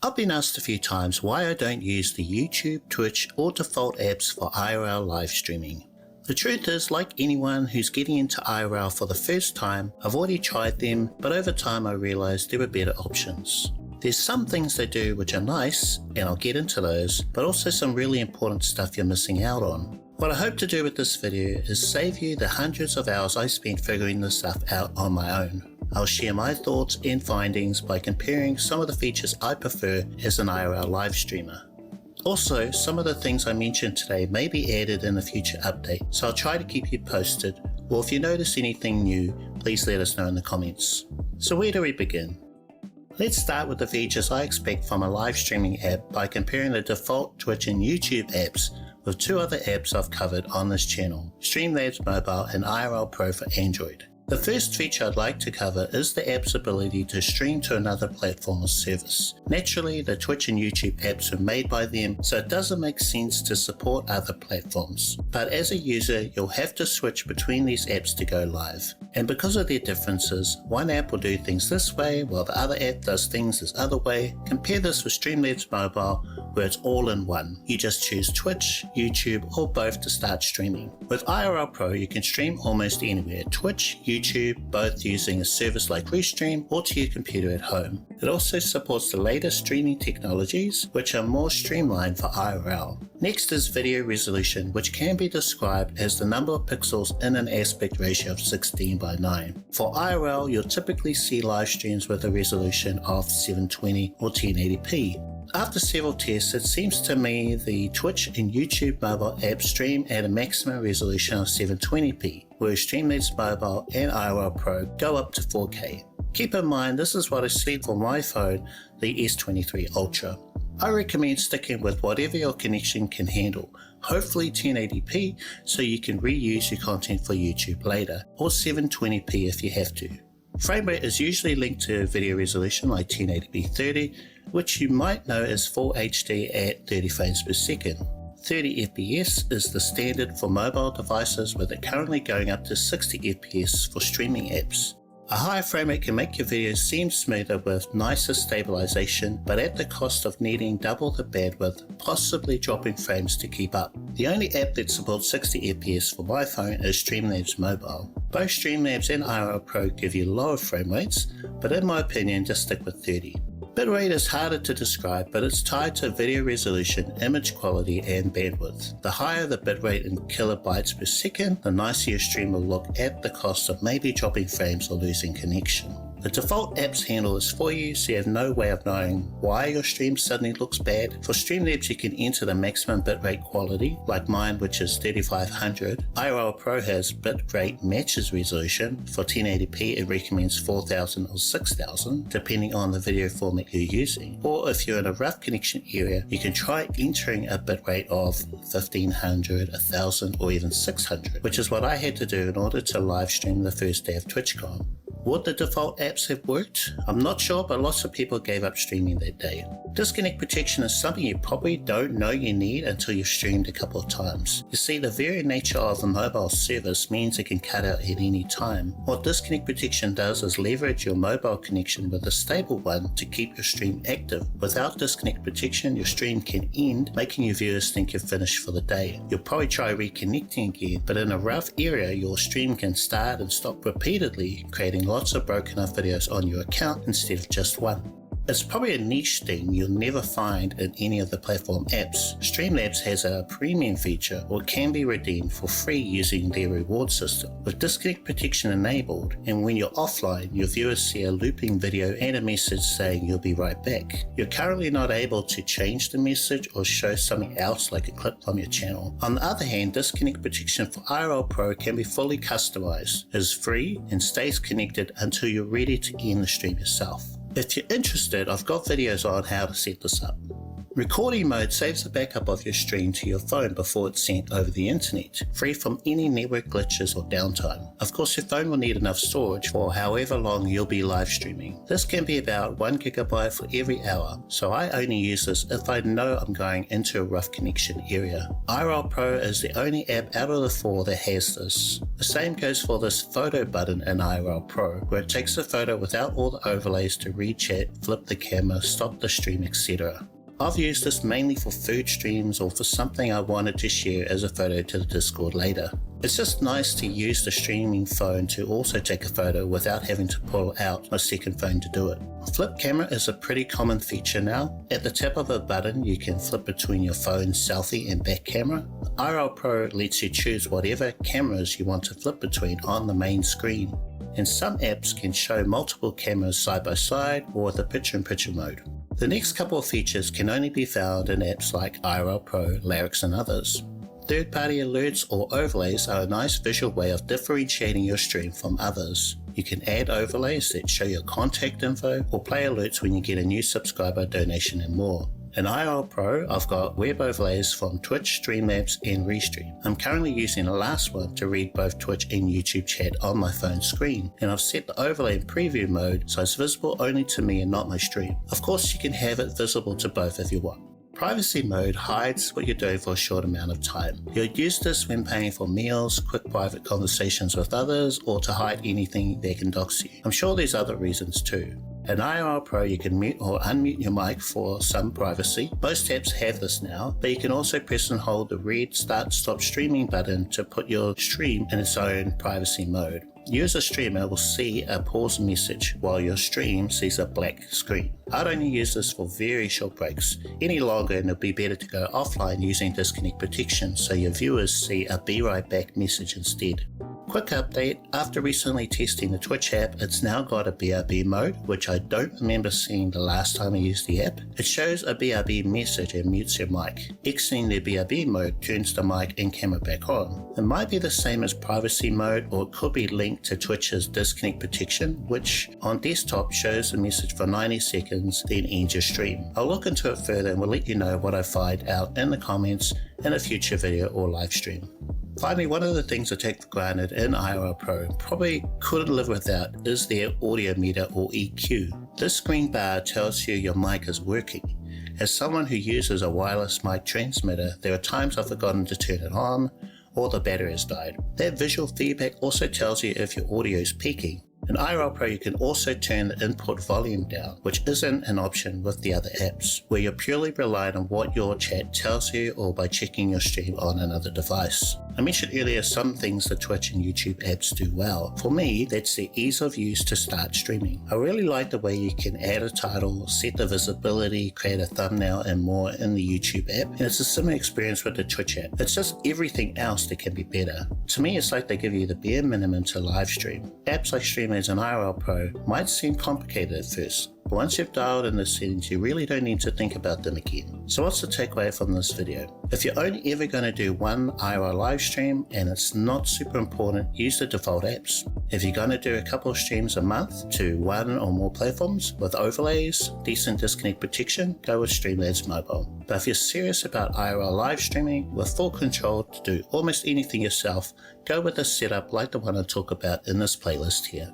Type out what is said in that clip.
I've been asked a few times why I don't use the YouTube, Twitch or default apps for IRL live streaming. The truth is, like anyone who's getting into IRL for the first time, I've already tried them, but over time I realised there were better options. There's some things they do which are nice, and I'll get into those, but also some really important stuff you're missing out on. What I hope to do with this video is save you the hundreds of hours I spent figuring this stuff out on my own. I'll share my thoughts and findings by comparing some of the features I prefer as an IRL live streamer. Also, some of the things I mentioned today may be added in a future update, so I'll try to keep you posted, or if you notice anything new, please let us know in the comments. So where do we begin? Let's start with the features I expect from a live streaming app by comparing the default Twitch and YouTube apps with two other apps I've covered on this channel, Streamlabs Mobile and IRL Pro for Android. The first feature I'd like to cover is the app's ability to stream to another platform or service. Naturally, the Twitch and YouTube apps are made by them, so it doesn't make sense to support other platforms. But as a user, you'll have to switch between these apps to go live. And because of their differences, one app will do things this way while the other app does things this other way. Compare this with Streamlabs Mobile, where it's all in one. You just choose Twitch, YouTube or both to start streaming. With IRL Pro, you can stream almost anywhere, Twitch, YouTube, both using a service like Restream or to your computer at home. It also supports the latest streaming technologies, which are more streamlined for IRL. Next is video resolution, which can be described as the number of pixels in an aspect ratio of 16:9. For IRL, you'll typically see live streams with a resolution of 720 or 1080p. After several tests, it seems to me the Twitch and YouTube mobile apps stream at a maximum resolution of 720p, whereas Streamlabs Mobile and IRL Pro go up to 4K. Keep in mind, this is what I see for my phone, the S23 Ultra. I recommend sticking with whatever your connection can handle, hopefully 1080p so you can reuse your content for YouTube later, or 720p if you have to. Frame rate is usually linked to video resolution like 1080p 30, which you might know is Full HD at 30 frames per second. 30 FPS is the standard for mobile devices, with it currently going up to 60 FPS for streaming apps. A higher frame rate can make your videos seem smoother with nicer stabilization, but at the cost of needing double the bandwidth, possibly dropping frames to keep up. The only app that supports 60 FPS for my phone is Streamlabs Mobile. Both Streamlabs and IRL Pro give you lower frame rates, but in my opinion just stick with 30. Bitrate is harder to describe, but it's tied to video resolution, image quality and bandwidth. The higher the bitrate in kilobytes per second, the nicer your stream will look at the cost of maybe dropping frames or losing connection. The default apps handle this for you, so you have no way of knowing why your stream suddenly looks bad. For Streamlabs you can enter the maximum bitrate quality, like mine which is 3500. IRL Pro has bitrate matches resolution. For 1080p it recommends 4000 or 6000 depending on the video format you're using. Or if you're in a rough connection area, you can try entering a bitrate of 1500, 1000 or even 600, which is what I had to do in order to live stream the first day of TwitchCon. Would the default apps have worked? I'm not sure, but lots of people gave up streaming that day. Disconnect protection is something you probably don't know you need until you've streamed a couple of times. You see, the very nature of a mobile service means it can cut out at any time. What disconnect protection does is leverage your mobile connection with a stable one to keep your stream active. Without disconnect protection, your stream can end, making your viewers think you're finished for the day. You'll probably try reconnecting again, but in a rough area, your stream can start and stop repeatedly, creating lots of broken up videos on your account instead of just one. It's probably a niche thing you'll never find in any of the platform apps. Streamlabs has a premium feature or can be redeemed for free using their reward system. With disconnect protection enabled, and when you're offline, your viewers see a looping video and a message saying you'll be right back. You're currently not able to change the message or show something else like a clip from your channel. On the other hand, disconnect protection for IRL Pro can be fully customized, is free and stays connected until you're ready to end the stream yourself. If you're interested, I've got videos on how to set this up. Recording mode saves a backup of your stream to your phone before it's sent over the internet, free from any network glitches or downtime. Of course, your phone will need enough storage for however long you'll be live streaming. This can be about 1 GB for every hour, so I only use this if I know I'm going into a rough connection area. IRL Pro is the only app out of the 4 that has this. The same goes for this photo button in IRL Pro, where it takes the photo without all the overlays to read chat, flip the camera, stop the stream, etc. I've used this mainly for food streams or for something I wanted to share as a photo to the Discord later. It's just nice to use the streaming phone to also take a photo without having to pull out a second phone to do it. Flip camera is a pretty common feature now. At the tap of a button you can flip between your phone's selfie and back camera. IRL Pro lets you choose whatever cameras you want to flip between on the main screen. And some apps can show multiple cameras side by side or with a picture-in-picture mode. The next couple of features can only be found in apps like IRL Pro, Larix and others. Third-party alerts or overlays are a nice visual way of differentiating your stream from others. You can add overlays that show your contact info or play alerts when you get a new subscriber, donation and more. In IRL Pro, I've got web overlays from Twitch, Streamlabs and Restream. I'm currently using the last one to read both Twitch and YouTube chat on my phone screen, and I've set the overlay in preview mode so it's visible only to me and not my stream. Of course, you can have it visible to both if you want. Privacy mode hides what you're doing for a short amount of time. You'll use this when paying for meals, quick private conversations with others, or to hide anything that can dox you. I'm sure there's other reasons too. In IRL Pro you can mute or unmute your mic for some privacy. Most apps have this now, but you can also press and hold the red start stop streaming button to put your stream in its own privacy mode. You as a streamer will see a pause message while your stream sees a black screen. I'd only use this for very short breaks. Any longer and it'll be better to go offline using disconnect protection so your viewers see a be right back message instead. Quick update, after recently testing the Twitch app, it's now got a BRB mode, which I don't remember seeing the last time I used the app. It shows a BRB message and mutes your mic. Exiting the BRB mode turns the mic and camera back on. It might be the same as privacy mode, or it could be linked to Twitch's disconnect protection, which on desktop shows the message for 90 seconds, then ends your stream. I'll look into it further and will let you know what I find out in the comments in a future video or live stream. Finally, one of the things I take for granted in IRL Pro, probably couldn't live without, is their audio meter or EQ. This green bar tells you your mic is working. As someone who uses a wireless mic transmitter, there are times I've forgotten to turn it on or the battery has died. That visual feedback also tells you if your audio is peaking. In IRL Pro you can also turn the input volume down, which isn't an option with the other apps, where you're purely reliant on what your chat tells you or by checking your stream on another device. I mentioned earlier some things the Twitch and YouTube apps do well. For me, that's the ease of use to start streaming. I really like the way you can add a title, set the visibility, create a thumbnail and more in the YouTube app, and it's a similar experience with the Twitch app. It's just everything else that can be better. To me, it's like they give you the bare minimum to live stream. Apps like Streamlabs and IRL Pro might seem complicated at first, but once you've dialed in the settings, you really don't need to think about them again. So what's the takeaway from this video? If you're only ever going to do one IRL live stream and it's not super important, use the default apps. If you're going to do a couple of streams a month to one or more platforms with overlays, decent disconnect protection, go with Streamlabs Mobile. But if you're serious about IRL live streaming with full control to do almost anything yourself, go with a setup like the one I talk about in this playlist here.